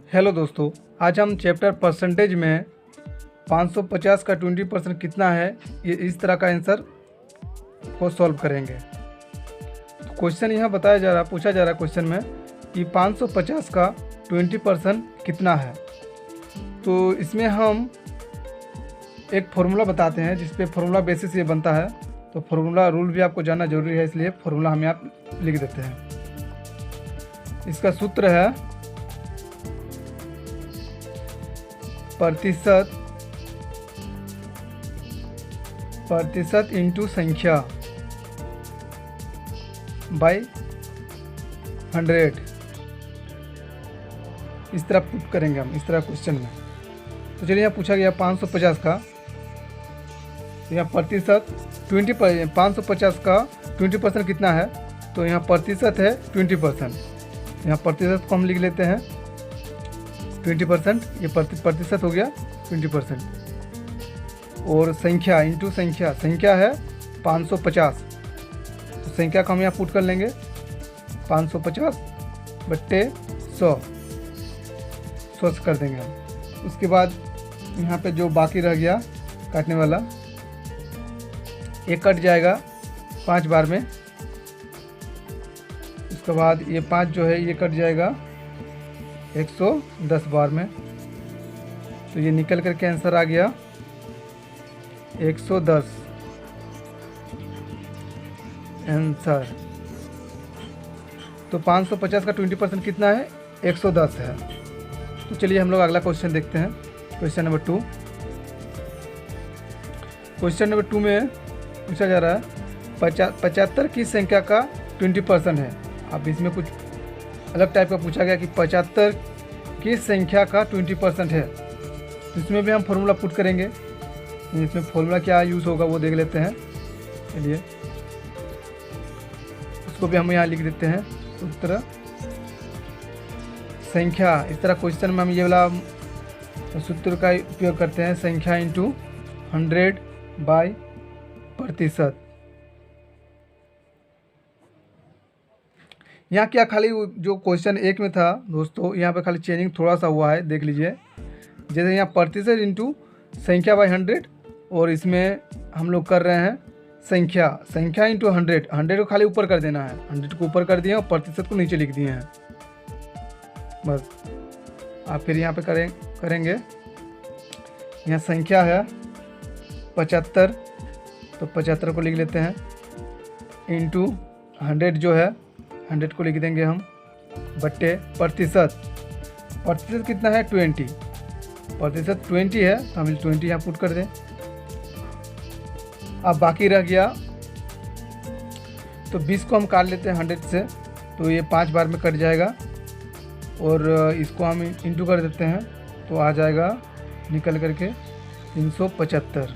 Hello दोस्तों, आज हम चैप्टर परसेंटेज में 550 का 20% कितना है, ये इस तरह का आंसर को सॉल्व करेंगे। तो क्वेश्चन यहाँ पूछा जा रहा है क्वेश्चन में कि 550 का 20% कितना है। तो इसमें हम एक फॉर्मूला बताते हैं जिस पे फॉर्मूला बेसिस ये बनता है। तो फॉर्मूला रूल भी आपको जानना जरूरी है, इसलिए फॉर्मूला हम यहाँ लिख देते हैं। इसका सूत्र है प्रतिशत इंटू संख्या बाय 100। इस तरह पुट करेंगे हम इस तरह क्वेश्चन में। तो चलिए यहाँ पूछा गया 550 का, तो यहाँ प्रतिशत 550 का 20% कितना है। तो यहाँ प्रतिशत है 20%, यहाँ प्रतिशत को हम लिख लेते हैं 20%। ये प्रतिशत हो गया 20%। और संख्या इंटू संख्या है 550। तो संख्या को हम यहाँ पुट कर लेंगे 550 बट्टे 100 से कर देंगे हम। उसके बाद यहाँ पे जो बाकी रह गया काटने वाला, ये कट जाएगा 5 बार में। उसके बाद ये 5 जो है ये कट जाएगा 110 बार में। तो ये निकल करके आंसर आ गया 110 आंसर। तो 550 का 20% कितना है, 110 है। तो चलिए हम लोग अगला क्वेश्चन देखते हैं। Question number 2। क्वेश्चन नंबर 2 में पूछा जा रहा है 75 की संख्या का 20% है। अब इसमें कुछ अलग टाइप का पूछा गया कि 75 की संख्या का 20% है। तो इसमें भी हम फॉर्मूला पुट करेंगे। इसमें फॉर्मूला क्या यूज़ होगा वो देख लेते हैं। चलिए उसको भी हम यहाँ लिख देते हैं। उस तरह संख्या, इस तरह क्वेश्चन में हम ये वाला सूत्र का उपयोग करते हैं, संख्या इंटू 100 बाय प्रतिशत। यहाँ क्या खाली जो क्वेश्चन 1 में था दोस्तों, यहाँ पे खाली चेंजिंग थोड़ा सा हुआ है, देख लीजिए। जैसे यहाँ प्रतिशत इंटू संख्या बाय 100, और इसमें हम लोग कर रहे हैं संख्या इंटू 100 को खाली ऊपर कर देना है। 100 को ऊपर कर दिए और प्रतिशत को नीचे लिख दिए हैं बस। आप फिर यहाँ पे करेंगे। यहाँ संख्या है 75, तो 75 को लिख लेते हैं इंटू 100 जो है 100 को लिख देंगे हम बट्टे प्रतिशत कितना है 20। प्रतिशत 20 है तो हम 20 यहाँ पुट कर दें। अब बाकी रह गया तो 20 को हम काट लेते हैं 100 से, तो ये 5 बार में कट जाएगा। और इसको हम इंटू कर देते हैं तो आ जाएगा निकल करके 375।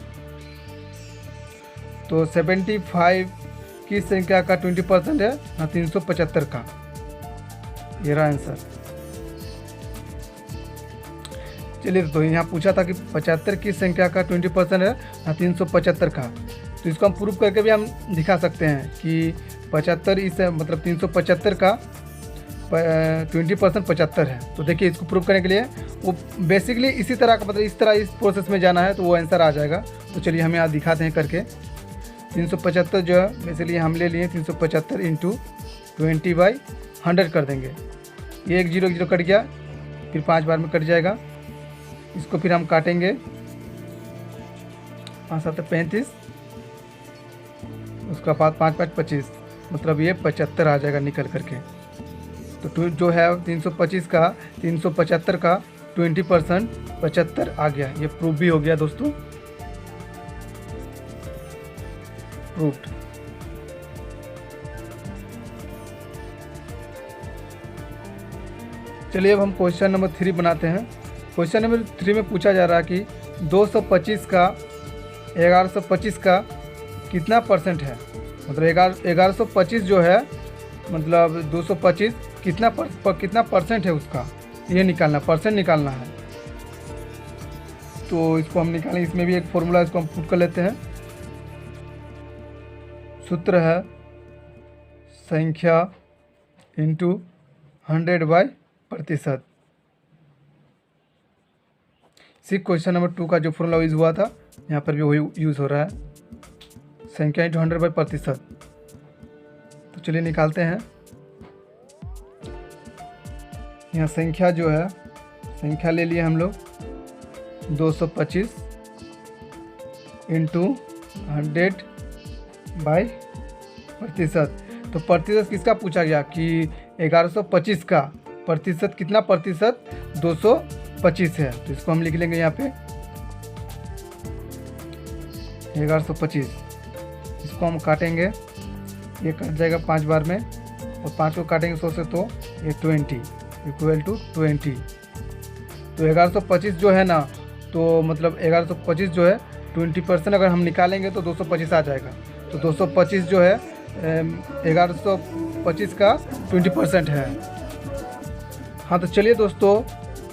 तो 75 की संख्या का 20% है ना 375 का, ये रहा आंसर। चलिए तो यहाँ पूछा था कि 75 की संख्या का 20% है ना 375 का। तो इसको हम प्रूफ करके भी हम दिखा सकते हैं कि 75 इस मतलब 375 का 20% 75 है। तो देखिए इसको प्रूफ करने के लिए वो बेसिकली इसी तरह का, मतलब इस प्रोसेस में जाना है तो वो आंसर आ जाएगा। तो चलिए हम यहाँ दिखाते हैं करके। 375 जो है बेसिकली हम ले लिए 375 इंटू 20/100 कर देंगे। ये 1 0 कट गया, फिर 5 बार में कट जाएगा। इसको फिर हम काटेंगे 5 7 35, उसका बाद 5 5 25, मतलब ये 75 आ जाएगा निकल करके। तो जो है 325 का 375 का 20% 75 आ गया। ये प्रूफ भी हो गया दोस्तों, प्रूफ्ड। चलिए अब हम क्वेश्चन नंबर 3 बनाते हैं। क्वेश्चन नंबर 3 में पूछा जा रहा है कि 225 का 1125 का कितना परसेंट है। मतलब 1125 जो है मतलब 225 कितना परसेंट है उसका, ये निकालना, परसेंट निकालना है। तो इसको हम निकालें। इसमें भी एक फॉर्मूला, इसको हम पुट कर लेते हैं। सूत्र है संख्या इंटू 100 बाय प्रतिशत। सी क्वेश्चन नंबर 2 का जो फॉर्मूला यूज़ हुआ था यहाँ पर भी वही यूज़ हो रहा है, संख्या इंटू 100 बाई प्रतिशत। तो चलिए निकालते हैं। यहाँ संख्या जो है, संख्या ले लिए हम लोग 225 इंटू 100 बाई प्रतिशत। तो प्रतिशत किसका पूछा गया कि 1125 का प्रतिशत कितना प्रतिशत 225 है। तो इसको हम लिख लेंगे यहाँ पे 1125। इसको हम काटेंगे, ये कट जाएगा 5 बार में और 5 को काटेंगे 100 से तो ये 20 इक्वल टू 20। तो 1125 जो है ना, तो मतलब 1125 जो है 20% अगर हम निकालेंगे तो 225 आ जाएगा। तो 225 जो है 1125 का 20% है। हाँ तो चलिए दोस्तों,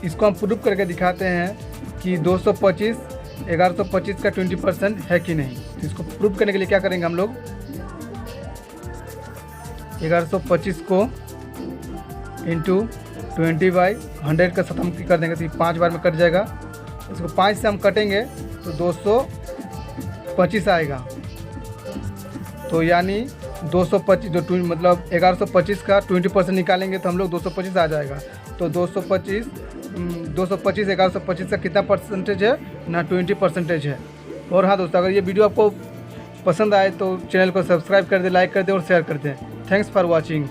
इसको हम प्रूफ करके दिखाते हैं कि 225 1125 का 20% है कि नहीं। तो इसको प्रूफ करने के लिए क्या करेंगे हम लोग, 1125 को इंटू 20 बाई 100 का ख़त्म कर देंगे तो ये 5 बार में कट जाएगा। इसको 5 से हम कटेंगे तो 225 आएगा। तो यानी 225 जो मतलब 1125 का 20% निकालेंगे तो हम लोग 225 आ जाएगा। तो 225 1125 का कितना परसेंटेज है ना, 20% है। और हाँ दोस्तों, अगर ये वीडियो आपको पसंद आए तो चैनल को सब्सक्राइब कर दें, लाइक कर दें और शेयर कर दें। Thanks for watching.